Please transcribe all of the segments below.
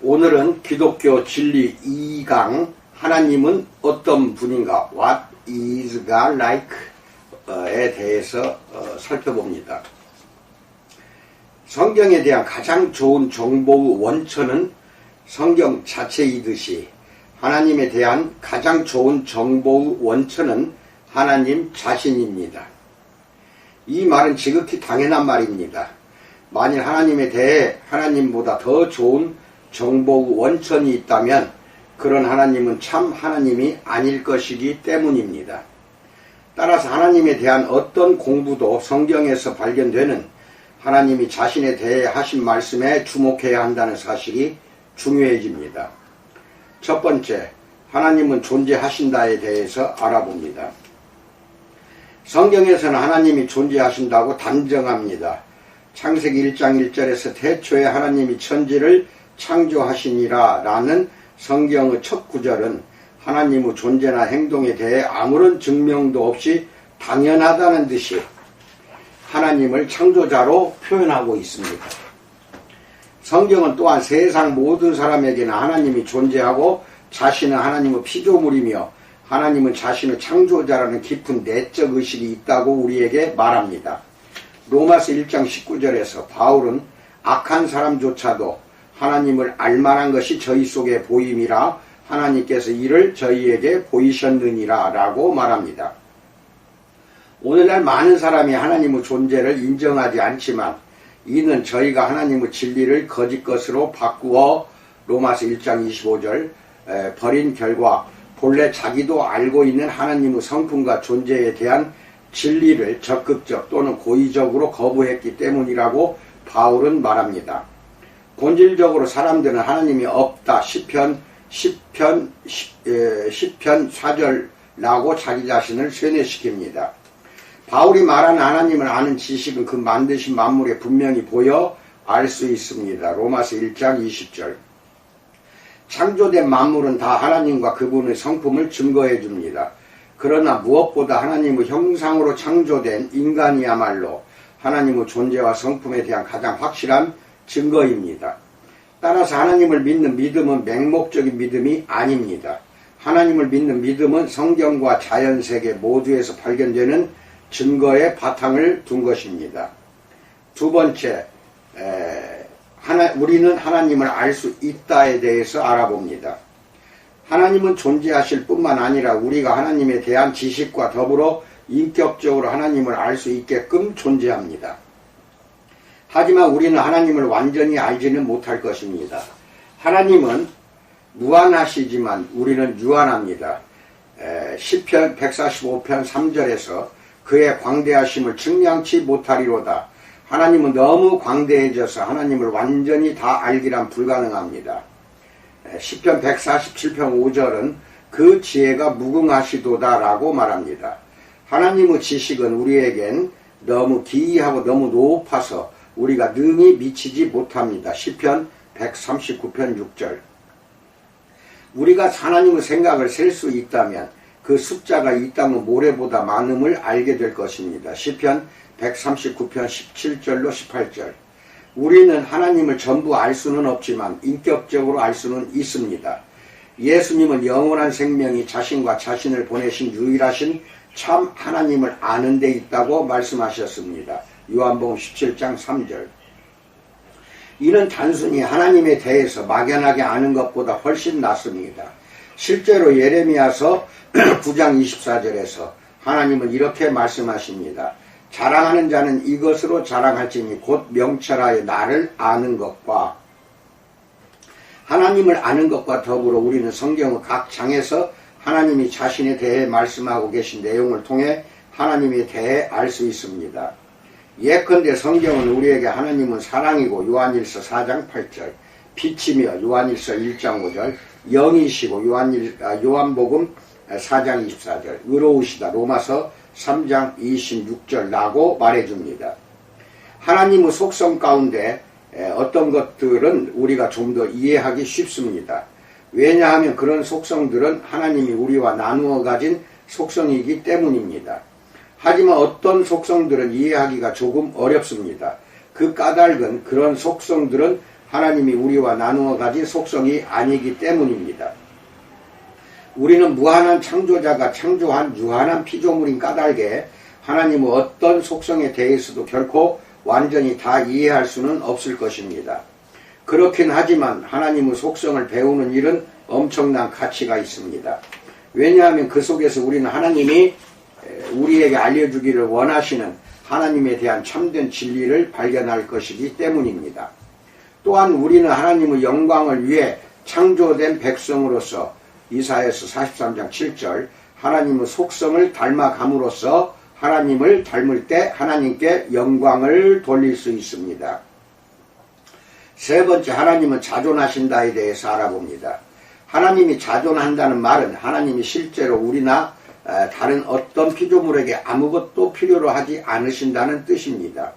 오늘은 기독교 진리 2강 하나님은 어떤 분인가 What is God like? 에 대해서 살펴봅니다. 성경에 대한 가장 좋은 정보의 원천은 성경 자체이듯이 하나님에 대한 가장 좋은 정보의 원천은 하나님 자신입니다. 이 말은 지극히 당연한 말입니다. 만일 하나님에 대해 하나님보다 더 좋은 정보의 원천이 있다면 그런 하나님은 참 하나님이 아닐 것이기 때문입니다. 따라서 하나님에 대한 어떤 공부도 성경에서 발견되는 하나님이 자신에 대해 하신 말씀에 주목해야 한다는 사실이 중요해집니다. 첫 번째, 하나님은 존재하신다에 대해서 알아봅니다. 성경에서는 하나님이 존재하신다고 단정합니다. 창세기 1장 1절에서 태초에 하나님이 천지를 창조하시니라 라는 성경의 첫 구절은 하나님의 존재나 행동에 대해 아무런 증명도 없이 당연하다는 듯이 하나님을 창조자로 표현하고 있습니다. 성경은 또한 세상 모든 사람에게는 하나님이 존재하고 자신은 하나님의 피조물이며 하나님은 자신의 창조자라는 깊은 내적 의식이 있다고 우리에게 말합니다. 로마서 1장 19절에서 바울은 악한 사람조차도 하나님을 알만한 것이 저희 속에 보임이라 하나님께서 이를 저희에게 보이셨느니라 라고 말합니다. 오늘날 많은 사람이 하나님의 존재를 인정하지 않지만 이는 저희가 하나님의 진리를 거짓 것으로 바꾸어 로마서 1장 25절 버린 결과 본래 자기도 알고 있는 하나님의 성품과 존재에 대한 진리를 적극적 또는 고의적으로 거부했기 때문이라고 바울은 말합니다. 본질적으로 사람들은 하나님이 없다. 시편 4절라고 자기 자신을 세뇌시킵니다. 바울이 말하는 하나님을 아는 지식은 그 만드신 만물에 분명히 보여 알 수 있습니다. 로마서 1장 20절. 창조된 만물은 다 하나님과 그분의 성품을 증거해 줍니다. 그러나 무엇보다 하나님의 형상으로 창조된 인간이야말로 하나님의 존재와 성품에 대한 가장 확실한 증거입니다. 따라서 하나님을 믿는 믿음은 맹목적인 믿음이 아닙니다. 하나님을 믿는 믿음은 성경과 자연세계 모두에서 발견되는 증거에 바탕을 둔 것입니다. 두 번째, 우리는 하나님을 알 수 있다에 대해서 알아봅니다. 하나님은 존재하실 뿐만 아니라 우리가 하나님에 대한 지식과 더불어 인격적으로 하나님을 알 수 있게끔 존재합니다. 하지만 우리는 하나님을 완전히 알지는 못할 것입니다. 하나님은 무한하시지만 우리는 유한합니다. 시편 145편 3절에서 그의 광대하심을 측량치 못하리로다. 하나님은 너무 광대해져서 하나님을 완전히 다 알기란 불가능합니다. 시편 147편 5절은 그 지혜가 무궁하시도다 라고 말합니다. 하나님의 지식은 우리에겐 너무 기이하고 너무 높아서 우리가 능히 미치지 못합니다. 시편 139편 6절. 우리가 하나님의 생각을 셀 수 있다면 그 숫자가 이 땅의 모래보다 많음을 알게 될 것입니다. 시편 139편 17절로 18절. 우리는 하나님을 전부 알 수는 없지만 인격적으로 알 수는 있습니다. 예수님은 영원한 생명이 자신과 자신을 보내신 유일하신 참 하나님을 아는 데 있다고 말씀하셨습니다. 요한복음 17장 3절. 이는 단순히 하나님에 대해서 막연하게 아는 것보다 훨씬 낫습니다. 실제로 예레미야서 9장 24절에서 하나님은 이렇게 말씀하십니다. 자랑하는 자는 이것으로 자랑할지니 곧 명철하여 나를 아는 것과 하나님을 아는 것과 더불어 우리는 성경의 각 장에서 하나님이 자신에 대해 말씀하고 계신 내용을 통해 하나님에 대해 알 수 있습니다. 예컨대 성경은 우리에게 하나님은 사랑이고 요한일서 4장 8절, 빛이며 요한일서 1장 5절, 영이시고 요한복음 4장 24절, 의로우시다 로마서 3장 26절라고 말해줍니다. 하나님의 속성 가운데 어떤 것들은 우리가 좀 더 이해하기 쉽습니다. 왜냐하면 그런 속성들은 하나님이 우리와 나누어 가진 속성이기 때문입니다. 하지만 어떤 속성들은 이해하기가 조금 어렵습니다. 그 까닭은 그런 속성들은 하나님이 우리와 나누어 가진 속성이 아니기 때문입니다. 우리는 무한한 창조자가 창조한 유한한 피조물인 까닭에 하나님의 어떤 속성에 대해서도 결코 완전히 다 이해할 수는 없을 것입니다. 그렇긴 하지만 하나님의 속성을 배우는 일은 엄청난 가치가 있습니다. 왜냐하면 그 속에서 우리는 하나님이 우리에게 알려주기를 원하시는 하나님에 대한 참된 진리를 발견할 것이기 때문입니다. 또한 우리는 하나님의 영광을 위해 창조된 백성으로서 이사야서 43장 7절 하나님의 속성을 닮아감으로써 하나님을 닮을 때 하나님께 영광을 돌릴 수 있습니다. 세 번째, 하나님은 자존하신다에 대해서 알아봅니다. 하나님이 자존한다는 말은 하나님이 실제로 우리나 다른 어떤 피조물에게 아무것도 필요로 하지 않으신다는 뜻입니다.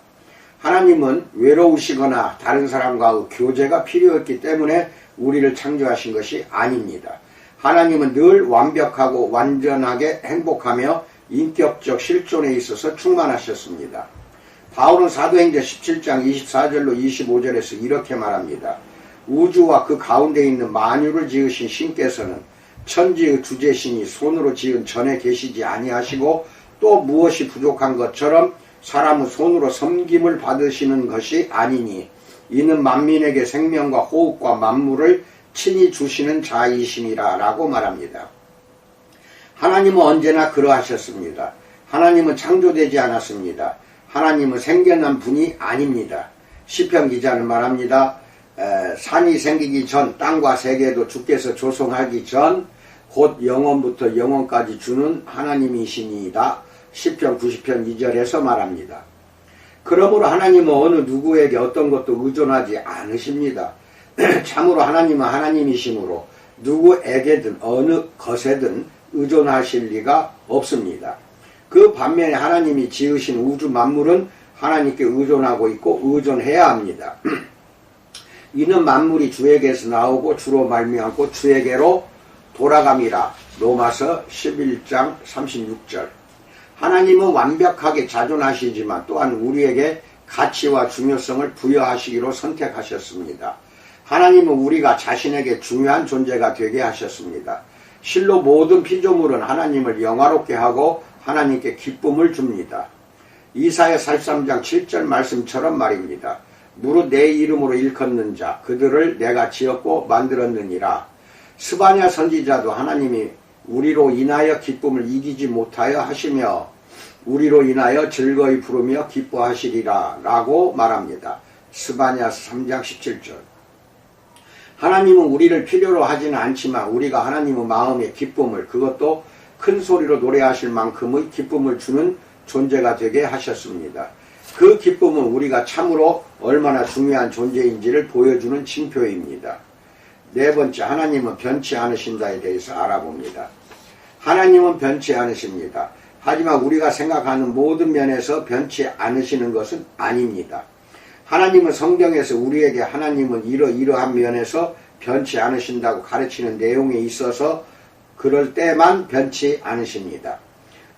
하나님은 외로우시거나 다른 사람과의 교제가 필요했기 때문에 우리를 창조하신 것이 아닙니다. 하나님은 늘 완벽하고 완전하게 행복하며 인격적 실존에 있어서 충만하셨습니다. 바울은 사도행전 17장 24절로 25절에서 이렇게 말합니다. 우주와 그 가운데 있는 만유를 지으신 신께서는 천지의 주재신이 손으로 지은 전에 계시지 아니하시고 또 무엇이 부족한 것처럼 사람의 손으로 섬김을 받으시는 것이 아니니 이는 만민에게 생명과 호흡과 만물을 친히 주시는 자이심이라 라고 말합니다. 하나님은 언제나 그러하셨습니다. 하나님은 창조되지 않았습니다. 하나님은 생겨난 분이 아닙니다. 시편 기자는 말합니다. 산이 생기기 전 땅과 세계도 주께서 조성하기 전 곧 영원부터 영원까지 주는 하나님이시니이다. 시편 90편 2절에서 말합니다. 그러므로 하나님은 어느 누구에게 어떤 것도 의존하지 않으십니다. 참으로 하나님은 하나님이시므로 누구에게든 어느 것에든 의존하실 리가 없습니다. 그 반면에 하나님이 지으신 우주 만물은 하나님께 의존하고 있고 의존해야 합니다. 이는 만물이 주에게서 나오고 주로 말미암고 주에게로 돌아감이라. 로마서 11장 36절. 하나님은 완벽하게 자존하시지만 또한 우리에게 가치와 중요성을 부여하시기로 선택하셨습니다. 하나님은 우리가 자신에게 중요한 존재가 되게 하셨습니다. 실로 모든 피조물은 하나님을 영화롭게 하고 하나님께 기쁨을 줍니다. 이사야 43장 7절 말씀처럼 말입니다. 무릇 내 이름으로 일컫는 자 그들을 내가 지었고 만들었느니라. 스바냐 선지자도 하나님이 우리로 인하여 기쁨을 이기지 못하여 하시며 우리로 인하여 즐거이 부르며 기뻐하시리라 라고 말합니다. 스바냐 3장 17절. 하나님은 우리를 필요로 하지는 않지만 우리가 하나님의 마음의 기쁨을, 그것도 큰 소리로 노래하실 만큼의 기쁨을 주는 존재가 되게 하셨습니다. 그 기쁨은 우리가 참으로 얼마나 중요한 존재인지를 보여주는 징표입니다. 네 번째, 하나님은 변치 않으신다에 대해서 알아봅니다. 하나님은 변치 않으십니다. 하지만 우리가 생각하는 모든 면에서 변치 않으시는 것은 아닙니다. 하나님은 성경에서 우리에게 하나님은 이러이러한 면에서 변치 않으신다고 가르치는 내용에 있어서 그럴 때만 변치 않으십니다.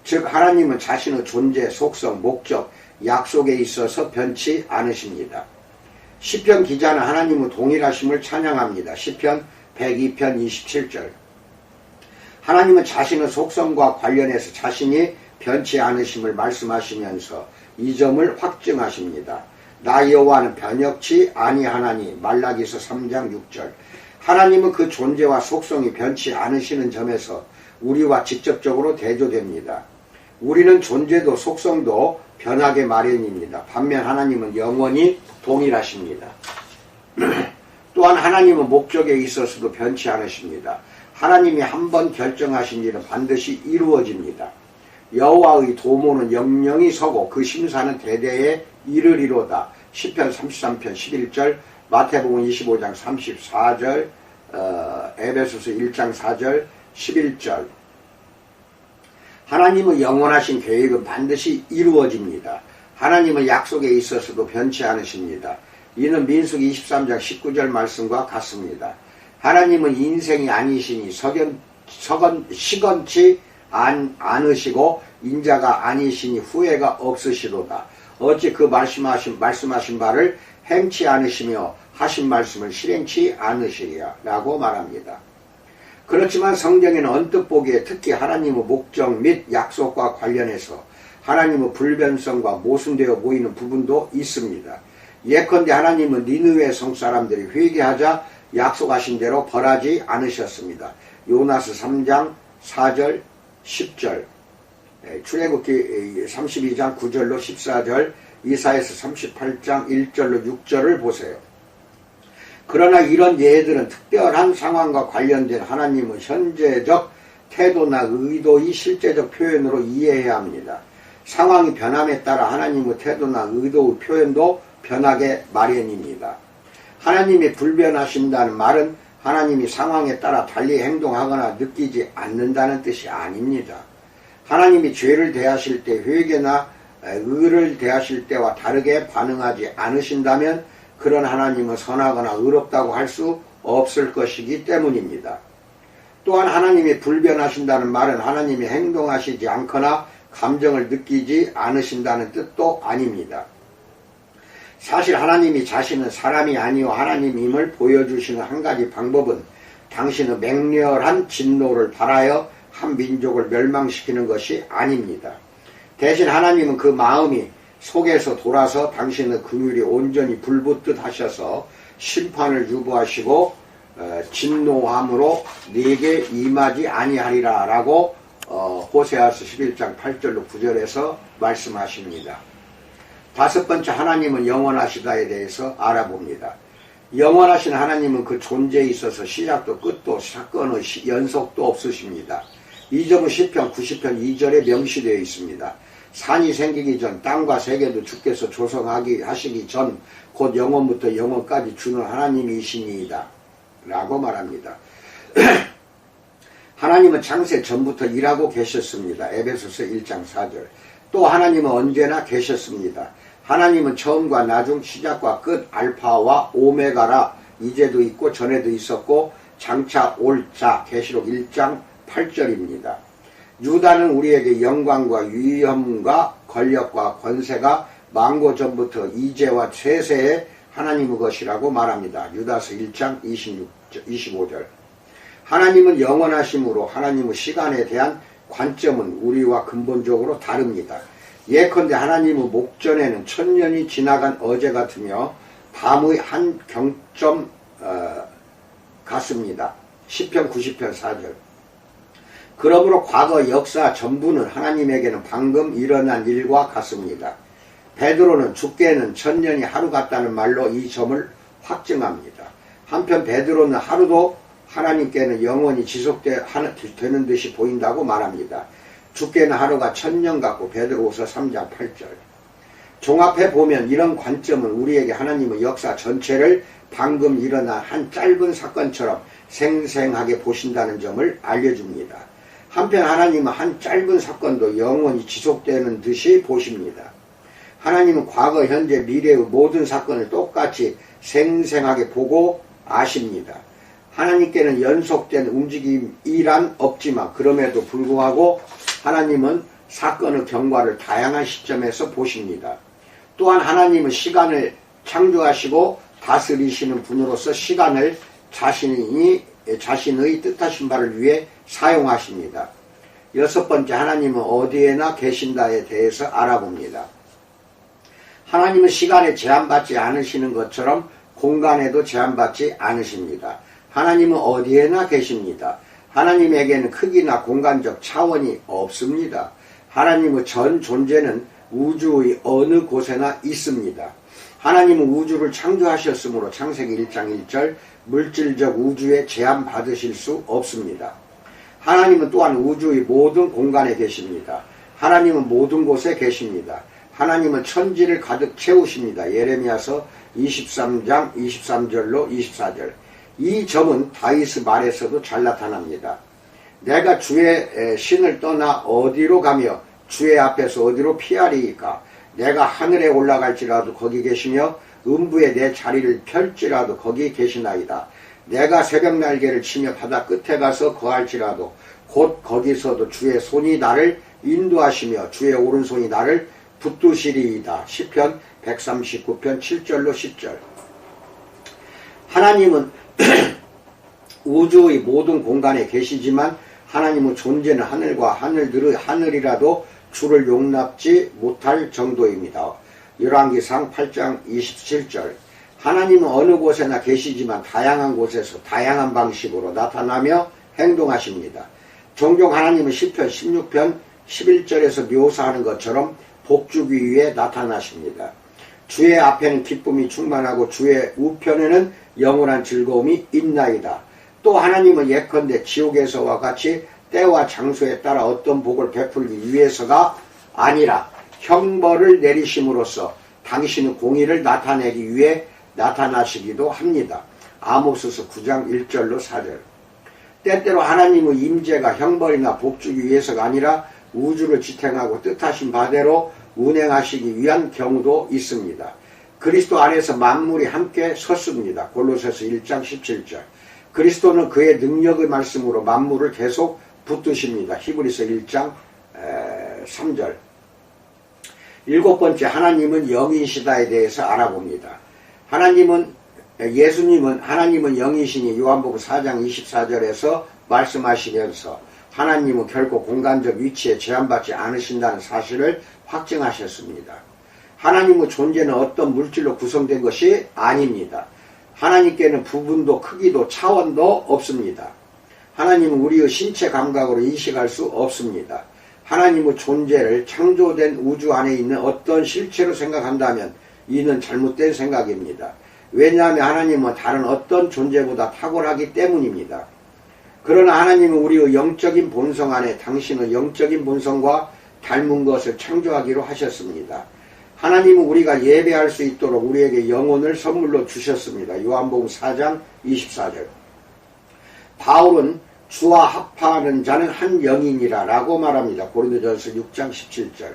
즉 하나님은 자신의 존재, 속성, 목적, 약속에 있어서 변치 않으십니다. 시편 기자는 하나님의 동일하심을 찬양합니다. 시편 102편 27절. 하나님은 자신의 속성과 관련해서 자신이 변치 않으심을 말씀하시면서 이 점을 확증하십니다. 나 여호와는 변혁치 아니하나니. 말라기서 3장 6절. 하나님은 그 존재와 속성이 변치 않으시는 점에서 우리와 직접적으로 대조됩니다. 우리는 존재도 속성도 변하게 마련입니다. 반면 하나님은 영원히 동일하십니다. 또한 하나님은 목적에 있어서도 변치 않으십니다. 하나님이 한번 결정하신 일은 반드시 이루어집니다. 여호와의 도모는 영영이 서고 그 심사는 대대에 이르리로다. 시편 33편 11절, 마태복음 25장 34절, 에베소서 1장 4절, 11절. 하나님의 영원하신 계획은 반드시 이루어집니다. 하나님은 약속에 있어서도 변치 않으십니다. 이는 민수기 23장 19절 말씀과 같습니다. 하나님은 인생이 아니시니 시건치 않으시고 인자가 아니시니 후회가 없으시도다. 어찌 그 말씀하신 바를 행치 않으시며 하신 말씀을 실행치 않으시리라 라고 말합니다. 그렇지만 성경에는 언뜻 보기에 특히 하나님의 목적 및 약속과 관련해서 하나님의 불변성과 모순되어 보이는 부분도 있습니다. 예컨대 하나님은 니느웨 성사람들이 회개하자 약속하신 대로 벌하지 않으셨습니다. 요나스 3장 4절 10절, 출애굽기 32장 9절로 14절, 이사야서 38장 1절로 6절을 보세요. 그러나 이런 예들은 특별한 상황과 관련된 하나님의 현재적 태도나 의도의 실제적 표현으로 이해해야 합니다. 상황이 변함에 따라 하나님의 태도나 의도의 표현도 변하게 마련입니다. 하나님이 불변하신다는 말은 하나님이 상황에 따라 달리 행동하거나 느끼지 않는다는 뜻이 아닙니다. 하나님이 죄를 대하실 때 회개나 의를 대하실 때와 다르게 반응하지 않으신다면 그런 하나님은 선하거나 의롭다고 할 수 없을 것이기 때문입니다. 또한 하나님이 불변하신다는 말은 하나님이 행동하시지 않거나 감정을 느끼지 않으신다는 뜻도 아닙니다. 사실 하나님이 자신은 사람이 아니요 하나님임을 보여주시는 한 가지 방법은 당신의 맹렬한 진노를 발하여 한 민족을 멸망시키는 것이 아닙니다. 대신 하나님은 그 마음이 속에서 돌아서 당신의 긍휼이 온전히 불붙듯 하셔서 심판을 유보하시고 진노함으로 네게 임하지 아니하리라 라고 호세아서 11장 8절로 9절에서 말씀하십니다. 다섯 번째, 하나님은 영원하시다에 대해서 알아봅니다. 영원하신 하나님은 그 존재에 있어서 시작도 끝도 사건의 연속도 없으십니다. 이 점은 시편 90편 2절에 명시되어 있습니다. 산이 생기기 전 땅과 세계도 주께서 하시기 전 곧 영원부터 영원까지 주는 하나님이시니이다 라고 말합니다. 하나님은 창세 전부터 일하고 계셨습니다. 에베소서 1장 4절. 또 하나님은 언제나 계셨습니다. 하나님은 처음과 나중, 시작과 끝, 알파와 오메가라. 이제도 있고 전에도 있었고 장차 올 자. 계시록 1장 8절입니다. 유다는 우리에게 영광과 위엄과 권력과 권세가 만고 전부터 이제와 세세에 하나님의 것이라고 말합니다. 유다서 1장 25절. 하나님은 영원하심으로 하나님의 시간에 대한 관점은 우리와 근본적으로 다릅니다. 예컨대 하나님의 목전에는 천년이 지나간 어제 같으며 밤의 한 경점 같습니다. 시편 90편 4절. 그러므로 과거 역사 전부는 하나님에게는 방금 일어난 일과 같습니다. 베드로는 주께는 천년이 하루 같다는 말로 이 점을 확증합니다. 한편 베드로는 하루도 하나님께는 영원히 지속되는 듯이 보인다고 말합니다. 주께는 하루가 천년 같고 베드로후서 3장 8절. 종합해 보면 이런 관점은 우리에게 하나님의 역사 전체를 방금 일어난 한 짧은 사건처럼 생생하게 보신다는 점을 알려줍니다. 한편 하나님은 한 짧은 사건도 영원히 지속되는 듯이 보십니다. 하나님은 과거, 현재, 미래의 모든 사건을 똑같이 생생하게 보고 아십니다. 하나님께는 연속된 움직임이란 없지만 그럼에도 불구하고 하나님은 사건의 경과를 다양한 시점에서 보십니다. 또한 하나님은 시간을 창조하시고 다스리시는 분으로서 시간을 자신의 뜻하신 바를 위해 사용하십니다. 여섯 번째, 하나님은 어디에나 계신다에 대해서 알아봅니다. 하나님은 시간에 제한받지 않으시는 것처럼 공간에도 제한받지 않으십니다. 하나님은 어디에나 계십니다. 하나님에게는 크기나 공간적 차원이 없습니다. 하나님의 전 존재는 우주의 어느 곳에나 있습니다. 하나님은 우주를 창조하셨으므로 창세기 1장 1절 물질적 우주에 제한받으실 수 없습니다. 하나님은 또한 우주의 모든 공간에 계십니다. 하나님은 모든 곳에 계십니다. 하나님은 천지를 가득 채우십니다. 예레미야서 23장 23절로 24절. 이 점은 다윗의 말에서도 잘 나타납니다. 내가 주의 신을 떠나 어디로 가며 주의 앞에서 어디로 피하리이까? 내가 하늘에 올라갈지라도 거기 계시며 음부에 내 자리를 펼지라도 거기 계시나이다. 내가 새벽 날개를 치며 바다 끝에 가서 거할지라도 곧 거기서도 주의 손이 나를 인도하시며 주의 오른손이 나를 붙드시리이다. 시편 139편 7절로 10절. 하나님은 우주의 모든 공간에 계시지만 하나님의 존재는 하늘과 하늘이라도 주를 용납지 못할 정도입니다. 열왕기상 8장 27절. 하나님은 어느 곳에나 계시지만 다양한 곳에서 다양한 방식으로 나타나며 행동하십니다. 종종 하나님은 시편 16편 11절에서 묘사하는 것처럼 복주기 위해 나타나십니다. 주의 앞에는 기쁨이 충만하고 주의 우편에는 영원한 즐거움이 있나이다. 또 하나님은 예컨대 지옥에서와 같이 때와 장소에 따라 어떤 복을 베풀기 위해서가 아니라 형벌을 내리심으로써 당신의 공의를 나타내기 위해 나타나시기도 합니다. 아모스서 9장 1절로 4절. 때때로 하나님의 임재가 형벌이나 복주기 위해서가 아니라 우주를 지탱하고 뜻하신 바대로 운행하시기 위한 경우도 있습니다. 그리스도 안에서 만물이 함께 섰습니다. 골로새서 1장 17절. 그리스도는 그의 능력의 말씀으로 만물을 계속 붙드십니다. 히브리서 1장 3절. 일곱 번째, 하나님은 영이시다에 대해서 알아봅니다. 예수님은 하나님은 영이시니 요한복음 4장 24절에서 말씀하시면서 하나님은 결코 공간적 위치에 제한받지 않으신다는 사실을 확증하셨습니다. 하나님의 존재는 어떤 물질로 구성된 것이 아닙니다. 하나님께는 부분도 크기도 차원도 없습니다. 하나님은 우리의 신체 감각으로 인식할 수 없습니다. 하나님의 존재를 창조된 우주 안에 있는 어떤 실체로 생각한다면 이는 잘못된 생각입니다. 왜냐하면 하나님은 다른 어떤 존재보다 탁월하기 때문입니다. 그러나 하나님은 우리의 영적인 본성 안에 당신의 영적인 본성과 닮은 것을 창조하기로 하셨습니다. 하나님은 우리가 예배할 수 있도록 우리에게 영혼을 선물로 주셨습니다. 요한복음 4장 24절. 바울은 주와 합하는 자는 한 영이니라 라고 말합니다. 고린도전서 6장 17절.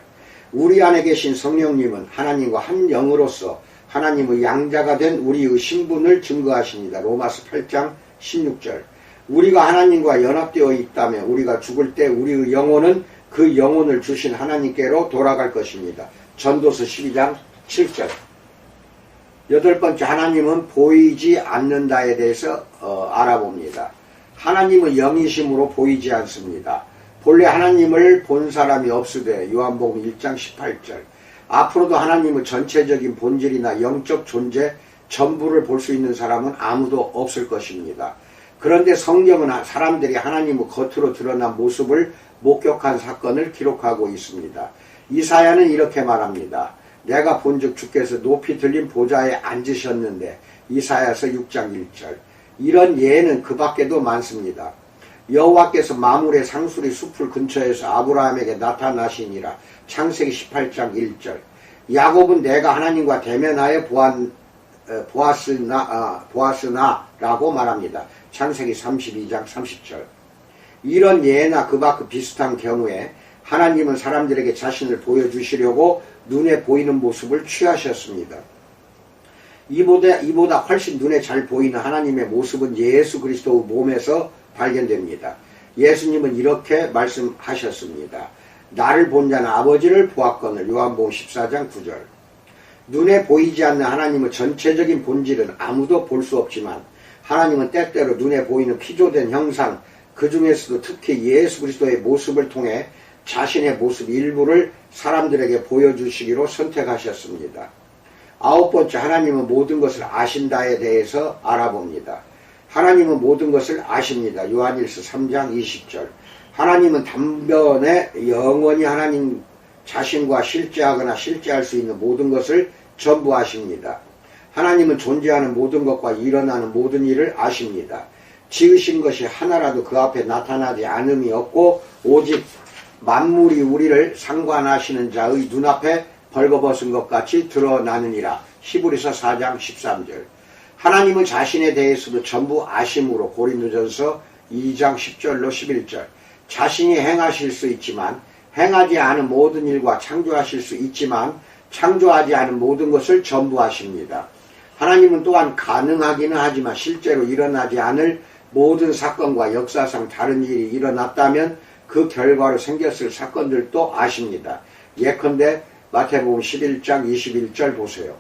우리 안에 계신 성령님은 하나님과 한 영으로서 하나님의 양자가 된 우리의 신분을 증거하십니다. 로마서 8장 16절. 우리가 하나님과 연합되어 있다면 우리가 죽을 때 우리의 영혼은 그 영혼을 주신 하나님께로 돌아갈 것입니다. 전도서 12장 7절. 여덟 번째, 하나님은 보이지 않는다에 대해서 알아봅니다. 하나님은 영이심으로 보이지 않습니다. 본래 하나님을 본 사람이 없으되 요한복음 1장 18절. 앞으로도 하나님의 전체적인 본질이나 영적 존재 전부를 볼 수 있는 사람은 아무도 없을 것입니다. 그런데 성경은 사람들이 하나님의 겉으로 드러난 모습을 목격한 사건을 기록하고 있습니다. 이사야는 이렇게 말합니다. 내가 본즉 주께서 높이 들린 보좌에 앉으셨는데. 이사야서 6장 1절. 이런 예는 그 밖에도 많습니다. 여호와께서 마물의 상수리 숲을 근처에서 아브라함에게 나타나시니라. 창세기 18장 1절. 야곱은 내가 하나님과 대면하여 보았으나 라고 말합니다. 창세기 32장 30절. 이런 예나 그 밖 비슷한 경우에 하나님은 사람들에게 자신을 보여주시려고 눈에 보이는 모습을 취하셨습니다. 이보다 훨씬 눈에 잘 보이는 하나님의 모습은 예수 그리스도의 몸에서 발견됩니다. 예수님은 이렇게 말씀하셨습니다. 나를 본 자는 아버지를 보았거늘. 요한복음 14장 9절. 눈에 보이지 않는 하나님의 전체적인 본질은 아무도 볼 수 없지만 하나님은 때때로 눈에 보이는 피조된 형상, 그 중에서도 특히 예수 그리스도의 모습을 통해 자신의 모습 일부를 사람들에게 보여주시기로 선택하셨습니다. 아홉 번째, 하나님은 모든 것을 아신다에 대해서 알아봅니다. 하나님은 모든 것을 아십니다. 요한일서 3장 20절. 하나님은 단번에 영원히 하나님 자신과 실제하거나 실제할 수 있는 모든 것을 전부 아십니다. 하나님은 존재하는 모든 것과 일어나는 모든 일을 아십니다. 지으신 것이 하나라도 그 앞에 나타나지 않음이 없고 오직 만물이 우리를 상관하시는 자의 눈앞에 벌거벗은 것 같이 드러나느니라. 히브리서 4장 13절. 하나님은 자신에 대해서도 전부 아심으로 고린도전서 2장 10절로 11절. 자신이 행하실 수 있지만 행하지 않은 모든 일과 창조하실 수 있지만 창조하지 않은 모든 것을 전부 아십니다. 하나님은 또한 가능하기는 하지만 실제로 일어나지 않을 모든 사건과 역사상 다른 일이 일어났다면 그 결과로 생겼을 사건들도 아십니다. 예컨대 마태복음 11장 21절 보세요.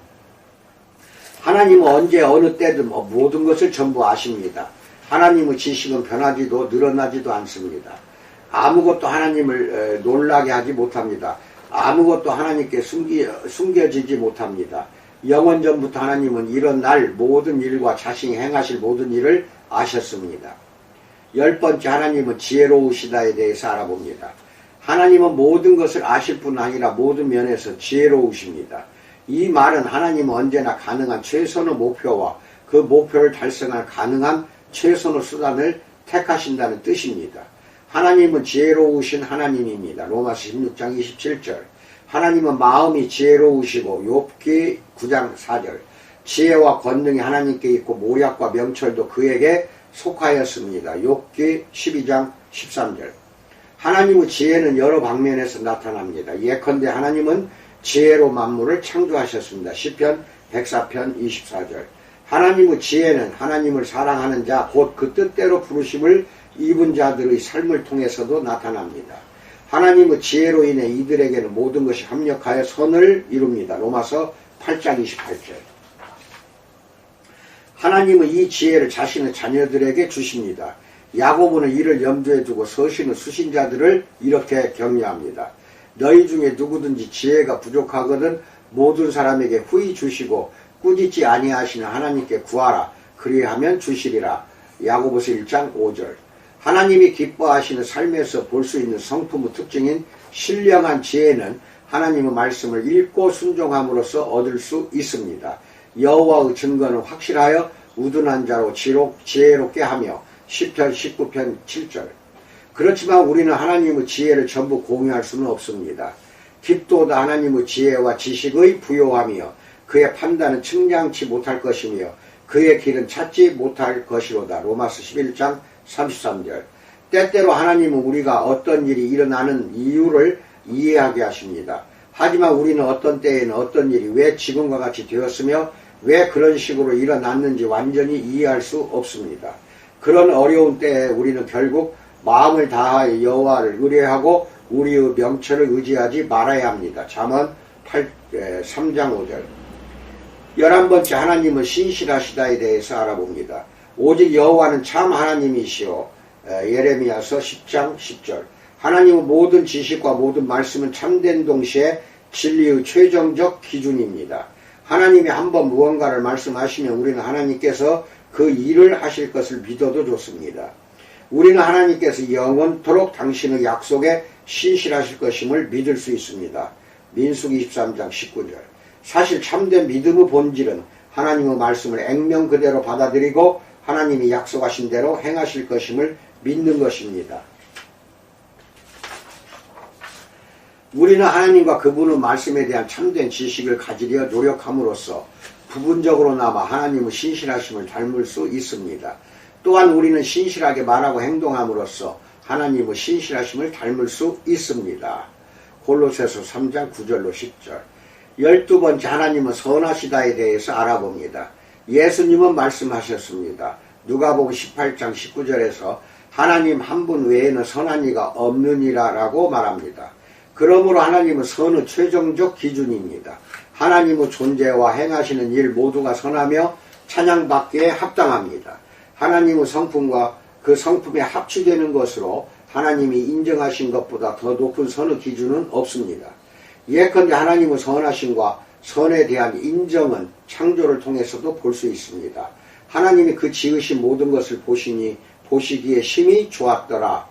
하나님은 언제 어느 때든 모든 것을 전부 아십니다. 하나님의 지식은 변하지도 늘어나지도 않습니다. 아무것도 하나님을 놀라게 하지 못합니다. 아무것도 하나님께 숨겨지지 못합니다. 영원 전부터 하나님은 일어날 모든 일과 자신이 행하실 모든 일을 아셨습니다. 10번째, 하나님은 지혜로우시다에 대해서 알아봅니다. 하나님은 모든 것을 아실 뿐 아니라 모든 면에서 지혜로우십니다. 이 말은 하나님은 언제나 가능한 최선의 목표와 그 목표를 달성할 가능한 최선의 수단을 택하신다는 뜻입니다. 하나님은 지혜로우신 하나님입니다. 로마서 16장 27절. 하나님은 마음이 지혜로우시고 욥기 9장 4절. 지혜와 권능이 하나님께 있고 모략과 명철도 그에게 속하였습니다. 욥기 12장 13절. 하나님의 지혜는 여러 방면에서 나타납니다. 예컨대 하나님은 지혜로 만물을 창조하셨습니다. 시편 104편 24절. 하나님의 지혜는 하나님을 사랑하는 자, 곧 그 뜻대로 부르심을 입은 자들의 삶을 통해서도 나타납니다. 하나님의 지혜로 인해 이들에게는 모든 것이 합력하여 선을 이룹니다. 로마서 8장 28절. 하나님은 이 지혜를 자신의 자녀들에게 주십니다. 야고보는 이를 염두에 두고 서신의 수신자들을 이렇게 격려합니다. 너희 중에 누구든지 지혜가 부족하거든 모든 사람에게 후히 주시고 꾸짖지 아니하시는 하나님께 구하라. 그리하면 주시리라. 야고보서 1장 5절. 하나님이 기뻐하시는 삶에서 볼 수 있는 성품의 특징인 신령한 지혜는 하나님의 말씀을 읽고 순종함으로써 얻을 수 있습니다. 여호와의 증거는 확실하여 우둔한 자로 지혜롭게 하며 시편 19편 7절. 그렇지만 우리는 하나님의 지혜를 전부 공유할 수는 없습니다. 깊도다 하나님의 지혜와 지식의 부요하며 그의 판단은 측량치 못할 것이며 그의 길은 찾지 못할 것이로다. 로마서 11장 33절. 때때로 하나님은 우리가 어떤 일이 일어나는 이유를 이해하게 하십니다. 하지만 우리는 어떤 때에는 어떤 일이 왜 지금과 같이 되었으며 왜 그런 식으로 일어났는지 완전히 이해할 수 없습니다. 그런 어려운 때에 우리는 결국 마음을 다하여 여호와를 의뢰하고 우리의 명철을 의지하지 말아야 합니다. 잠언 3장 5절. 11번째, 하나님은 신실하시다에 대해서 알아봅니다. 오직 여호와는 참 하나님이시오. 예레미야서 10장 10절. 하나님의 모든 지식과 모든 말씀은 참된 동시에 진리의 최종적 기준입니다. 하나님이 한번 무언가를 말씀하시면 우리는 하나님께서 그 일을 하실 것을 믿어도 좋습니다. 우리는 하나님께서 영원토록 당신의 약속에 신실하실 것임을 믿을 수 있습니다. 민수기 23장 19절. 사실 참된 믿음의 본질은 하나님의 말씀을 액면 그대로 받아들이고 하나님이 약속하신 대로 행하실 것임을 믿는 것입니다. 우리는 하나님과 그분의 말씀에 대한 참된 지식을 가지려 노력함으로써 부분적으로나마 하나님의 신실하심을 닮을 수 있습니다. 또한 우리는 신실하게 말하고 행동함으로써 하나님의 신실하심을 닮을 수 있습니다. 골로새서 3장 9절로 10절. 12번째, 하나님은 선하시다에 대해서 알아봅니다. 예수님은 말씀하셨습니다. 누가복음 18장 19절에서 하나님 한 분 외에는 선한 이가 없느니라라고 말합니다. 그러므로 하나님은 선의 최종적 기준입니다. 하나님의 존재와 행하시는 일 모두가 선하며 찬양받기에 합당합니다. 하나님의 성품과 그 성품에 합치되는 것으로 하나님이 인정하신 것보다 더 높은 선의 기준은 없습니다. 예컨대 하나님의 선하심과 선에 대한 인정은 창조를 통해서도 볼 수 있습니다. 하나님이 그 지으신 모든 것을 보시기에 심히 좋았더라.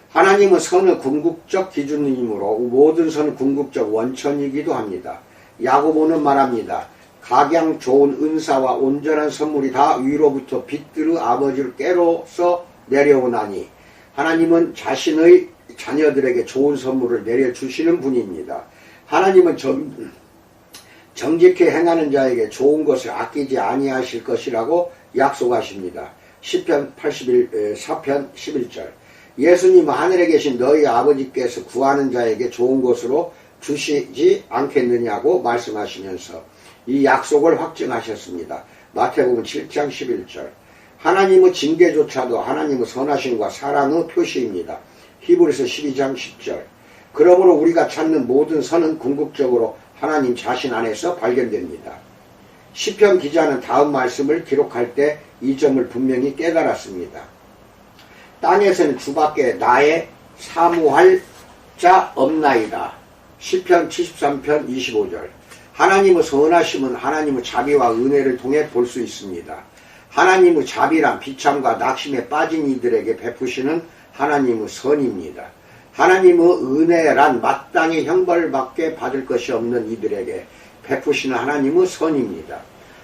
하나님은 선의 궁극적 기준이므로 모든 선은 궁극적 원천이기도 합니다. 야고보는 말합니다. 각양 좋은 은사와 온전한 선물이 다 위로부터 빛들의 아버지를 깨로서 내려오나니 하나님은 자신의 자녀들에게 좋은 선물을 내려주시는 분입니다. 하나님은 정직히 행하는 자에게 좋은 것을 아끼지 아니하실 것이라고 약속하십니다. 시편 4편 11절. 예수님은 하늘에 계신 너희 아버지께서 구하는 자에게 좋은 것으로 주시지 않겠느냐고 말씀하시면서 이 약속을 확증하셨습니다. 마태복음 7장 11절. 하나님의 징계조차도 하나님의 선하심과 사랑의 표시입니다. 히브리서 12장 10절. 그러므로 우리가 찾는 모든 선은 궁극적으로 하나님 자신 안에서 발견됩니다. 시편 기자는 다음 말씀을 기록할 때 이 점을 분명히 깨달았습니다. 땅에서는 주밖에 나의 사모할 자 없나이다. 시편 73편 25절. 하나님의 선하심은 하나님의 자비와 은혜를 통해 볼 수 있습니다. 하나님의 자비란 비참과 낙심에 빠진 이들에게 베푸시는 하나님의 선입니다. 하나님의 은혜란 마땅히 형벌밖에 받을 것이 없는 이들에게 베푸시는 하나님의 선입니다.